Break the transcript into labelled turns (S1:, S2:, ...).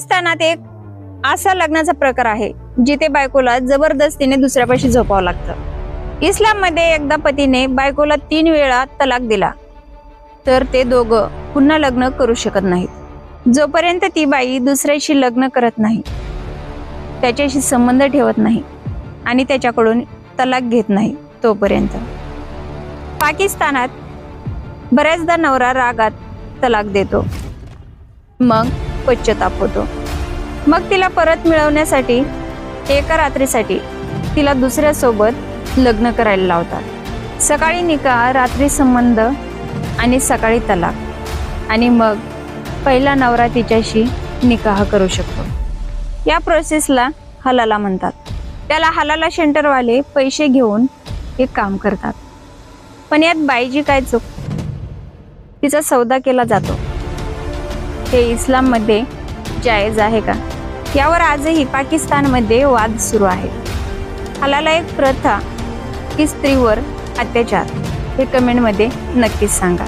S1: पाकिस्तानात एक असा लग्नाचा प्रकार आहे जिथे बायकोला जबरदस्तीने दुसऱ्यापाशी झोपावं लागतं। इस्लाम मध्ये एकदा पतीने बायकोला 3 वेळा तलाक दिला तर ते दोघं पुन्हा लग्न करू शकत नाहीत। जोपर्यंत ती बाई दुसऱ्याशी लग्न करत नाही, त्याच्याशी संबंध ठेवत नाही आणि त्याच्याकडून तलाक घेत नाही तोपर्यंत। पाकिस्तानात बऱ्याचदा नवरा रागात तलाक देतो, मग पश्चाताप होतो, मग तिला परत मिळवण्यासाठी एका रात्रीसाठी तिला दुसऱ्यासोबत लग्न करायला लावतात। सकाळी निकाह, रात्री संबंध आणि सकाळी तलाक, आणि मग पहिला नवरा तिच्याशी निकाह करू शकतो। या प्रोसेसला हलाला म्हणतात। त्याला हलाला सेंटरवाले पैसे घेऊन हे काम करतात। पण यात बाईची काय चूक? तिचा सौदा केला जातो। हे इस्लाम मध्ये जायज आहे का? यावर आजही पाकिस्तानमध्ये वाद सुरू आहे। हलाला एक प्रथा की स्त्रीवर अत्याचार? हे कमेंटमध्ये नक्कीच सांगा।